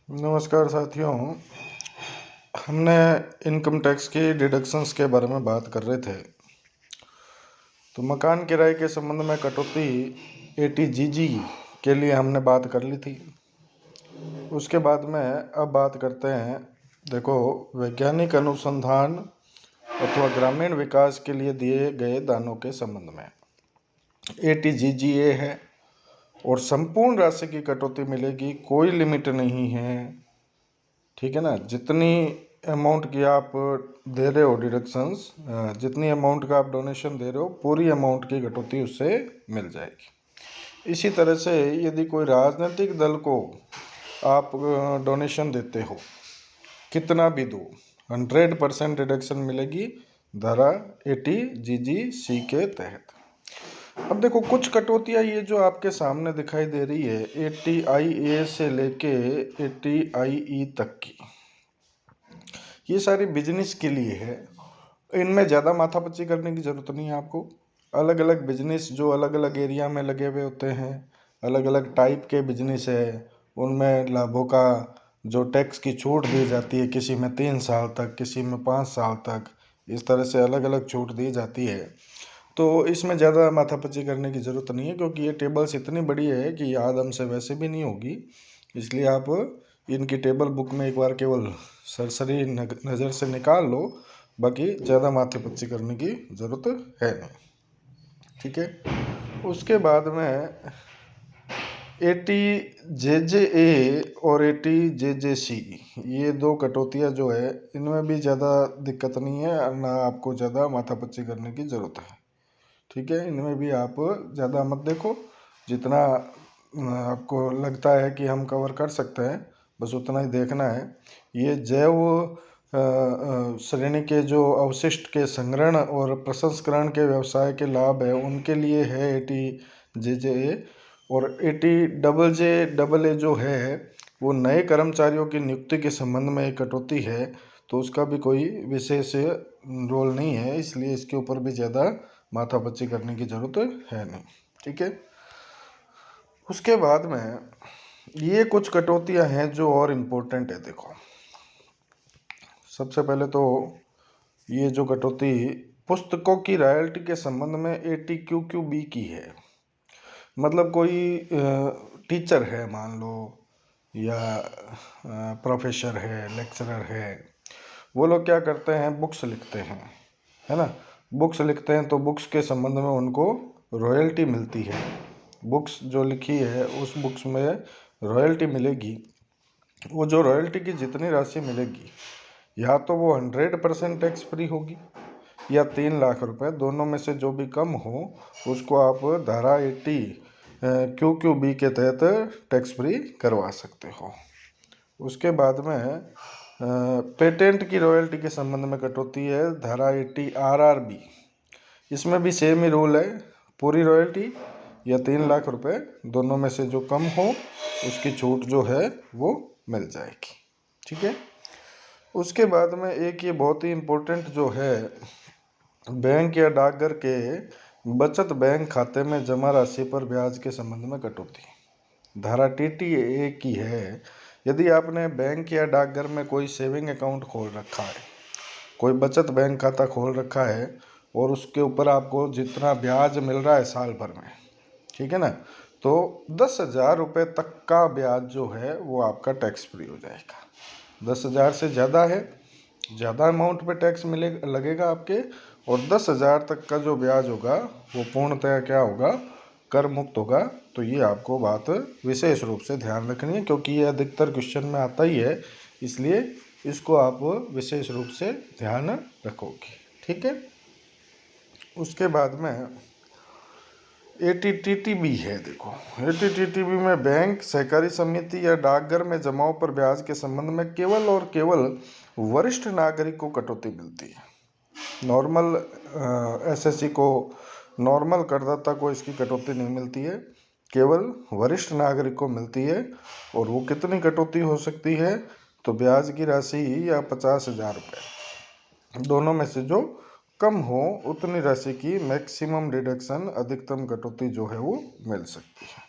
नमस्कार साथियों। हमने इनकम टैक्स की डिडक्शंस के बारे में बात कर रहे थे। तो मकान किराए के संबंध में कटौती ATGG के लिए हमने बात कर ली थी। उसके बाद में अब बात करते हैं, देखो, वैज्ञानिक अनुसंधान अथवा ग्रामीण विकास के लिए दिए गए दानों के संबंध में ATGGA है और संपूर्ण राशि की कटौती मिलेगी, कोई लिमिट नहीं है। ठीक है ना। जितनी अमाउंट की आप दे रहे हो डिडक्शंस, जितनी अमाउंट का आप डोनेशन दे रहे हो, पूरी अमाउंट की कटौती उससे मिल जाएगी। इसी तरह से यदि कोई राजनीतिक दल को आप डोनेशन देते हो, कितना भी दो, 100% डिडक्शन मिलेगी धारा ATGGC के तहत। अब देखो, कुछ कटौतियाँ ये जो आपके सामने दिखाई दे रही है 80IA से लेके 80IE तक की, ये सारी बिजनेस के लिए है। इनमें ज़्यादा माथापच्ची करने की ज़रूरत नहीं है आपको। अलग अलग बिजनेस जो अलग अलग एरिया में लगे हुए होते हैं, अलग अलग टाइप के बिजनेस है, उनमें लाभों का जो टैक्स की छूट दी जाती है, किसी में 3 साल तक, किसी में 5 साल तक, इस तरह से अलग अलग छूट दी जाती है। तो इसमें ज़्यादा माथापच्ची करने की ज़रूरत नहीं है, क्योंकि ये टेबल्स इतनी बड़ी है कि याद हमसे वैसे भी नहीं होगी। इसलिए आप इनकी टेबल बुक में एक बार केवल सरसरी नज़र से निकाल लो, बाकी ज़्यादा माथापच्ची करने की ज़रूरत है नहीं। ठीक है। उसके बाद में ATJJA और ATJJC, ये दो कटौतियाँ जो है, इनमें भी ज़्यादा दिक्कत नहीं है, ना आपको ज़्यादा माथापच्ची करने की ज़रूरत है। ठीक है। इनमें भी आप ज़्यादा मत देखो, जितना आपको लगता है कि हम कवर कर सकते हैं बस उतना ही देखना है। ये जैव श्रेणी के जो अवशिष्ट के संग्रहण और प्रसंस्करण के व्यवसाय के लाभ है, उनके लिए है ATJJA। और ATJJA जो है वो नए कर्मचारियों की नियुक्ति के संबंध में एक कटौती है, तो उसका भी कोई विशेष रोल नहीं है, इसलिए इसके ऊपर भी ज़्यादा माथापच्ची करने की ज़रूरत है नहीं। ठीक है। उसके बाद में ये कुछ कटौतियां हैं जो और इम्पोर्टेंट है। देखो, सबसे पहले तो ये जो कटौती पुस्तकों की रॉयल्टी के संबंध में ATQQB की है। मतलब कोई टीचर है मान लो, या प्रोफेसर है, लेक्चरर है, वो लोग क्या करते हैं, बुक्स लिखते हैं, है ना। बुक्स लिखते हैं तो बुक्स के संबंध में उनको रॉयल्टी मिलती है। बुक्स जो लिखी है उस बुक्स में रॉयल्टी मिलेगी। वो जो रॉयल्टी की जितनी राशि मिलेगी, या तो वो 100% टैक्स फ्री होगी या 3 लाख रुपए, दोनों में से जो भी कम हो उसको आप धारा 80QQB के तहत टैक्स फ्री करवा सकते हो। उसके बाद में पेटेंट की रॉयल्टी के संबंध में कटौती है धारा 80RRB। इसमें भी सेम ही रूल है, पूरी रॉयल्टी या 3 लाख रुपए, दोनों में से जो कम हो उसकी छूट जो है वो मिल जाएगी। ठीक है। उसके बाद में एक ये बहुत ही इम्पोर्टेंट जो है, बैंक या डाकघर के बचत बैंक खाते में जमा राशि पर ब्याज के संबंध में कटौती धारा TTA की है। यदि आपने बैंक या डाकघर में कोई सेविंग अकाउंट खोल रखा है, कोई बचत बैंक खाता खोल रखा है, और उसके ऊपर आपको जितना ब्याज मिल रहा है साल भर में, ठीक है ना, तो 10,000 रुपये तक का ब्याज जो है वो आपका टैक्स फ्री हो जाएगा। 10,000 से ज़्यादा है, ज़्यादा अमाउंट पे टैक्स लगेगा आपके, और 10,000 तक का जो ब्याज होगा वो पूर्णतः क्या होगा, कर मुक्त होगा। तो ये आपको बात विशेष रूप से ध्यान रखनी है, क्योंकि ये अधिकतर क्वेश्चन में आता ही है, इसलिए इसको आप विशेष रूप से ध्यान रखोगे। ठीक है। उसके बाद में ATTTB है। देखो, ATTTB में बैंक, सहकारी समिति या डाकघर में जमाओं पर ब्याज के संबंध में केवल और केवल वरिष्ठ नागरिक को कटौती मिलती है। नॉर्मल SSC को, नॉर्मल करदाता को इसकी कटौती नहीं मिलती है, केवल वरिष्ठ नागरिक को मिलती है। और वो कितनी कटौती हो सकती है, तो ब्याज की राशि या 50,000 रुपये, दोनों में से जो कम हो उतनी राशि की मैक्सिमम डिडक्शन, अधिकतम कटौती जो है वो मिल सकती है।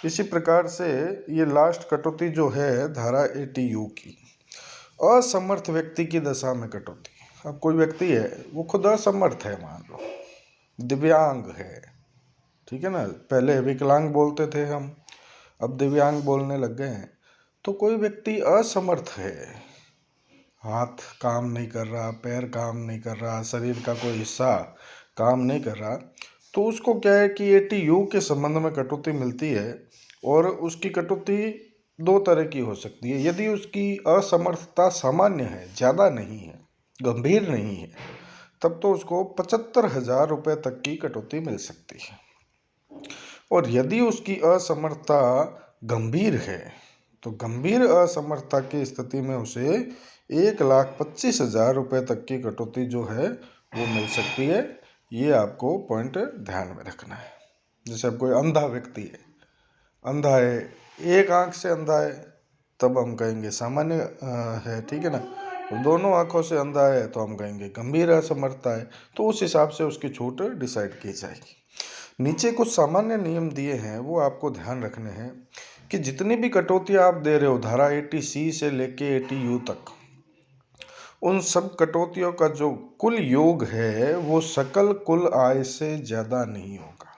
इसी प्रकार से ये लास्ट कटौती जो है धारा 80U की, असमर्थ व्यक्ति की दशा में कटौती। अब कोई व्यक्ति है, वो खुद असमर्थ है, मान लो दिव्यांग है, ठीक है ना, पहले विकलांग बोलते थे हम, अब दिव्यांग बोलने लग गए हैं। तो कोई व्यक्ति असमर्थ है, हाथ काम नहीं कर रहा, पैर काम नहीं कर रहा, शरीर का कोई हिस्सा काम नहीं कर रहा, तो उसको क्या है कि 80U के संबंध में कटौती मिलती है। और उसकी कटौती दो तरह की हो सकती है। यदि उसकी असमर्थता सामान्य है, ज़्यादा नहीं है, गंभीर नहीं है, तब तो उसको 75,000 रुपये तक की कटौती मिल सकती है। और यदि उसकी असमर्थता गंभीर है, तो गंभीर असमर्थता की स्थिति में उसे 1,25,000 रुपये तक की कटौती जो है वो मिल सकती है। ये आपको पॉइंट ध्यान में रखना है। जैसे अब कोई अंधा व्यक्ति है, अंधा है, एक आंख से अंधा है, तब हम कहेंगे सामान्य है, ठीक है ना। दोनों आंखों से अंधा है तो हम कहेंगे गंभीर असमर्थता है। तो उस हिसाब से उसकी छूट डिसाइड की जाएगी। नीचे कुछ सामान्य नियम दिए हैं, वो आपको ध्यान रखने हैं कि जितनी भी कटौती आप दे रहे हो धारा 80C से लेके 80U तक, उन सब कटौतियों का जो कुल योग है वो सकल कुल आय से ज़्यादा नहीं होगा।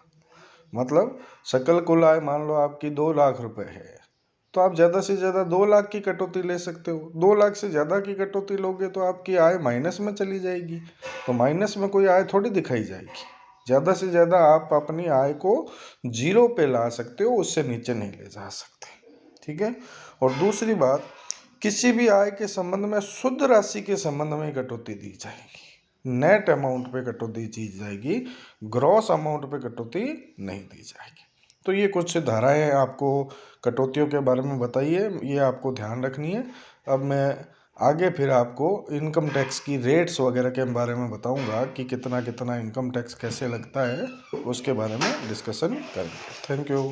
मतलब सकल कुल आय मान लो आपकी 2 लाख रुपए है, तो आप ज़्यादा से ज़्यादा 2 लाख की कटौती ले सकते हो। 2 लाख से ज़्यादा की कटौती लोगे तो आपकी आय माइनस में चली जाएगी, तो माइनस में कोई आय थोड़ी दिखाई जाएगी। ज़्यादा से ज़्यादा आप अपनी आय को 0 पे ला सकते हो, उससे नीचे नहीं ले जा सकते, ठीक है। और दूसरी बात, किसी भी आय के संबंध में शुद्ध राशि के संबंध में कटौती दी जाएगी, नेट अमाउंट पे कटौती दी जाएगी, ग्रॉस अमाउंट पे कटौती नहीं दी जाएगी। तो ये कुछ धाराएं आपको कटौतियों के बारे में बताइए, ये आपको ध्यान रखनी है। अब मैं आगे फिर आपको इनकम टैक्स की रेट्स वगैरह के बारे में बताऊंगा कि कितना कितना इनकम टैक्स कैसे लगता है, उसके बारे में डिस्कशन करेंगे। Thank you.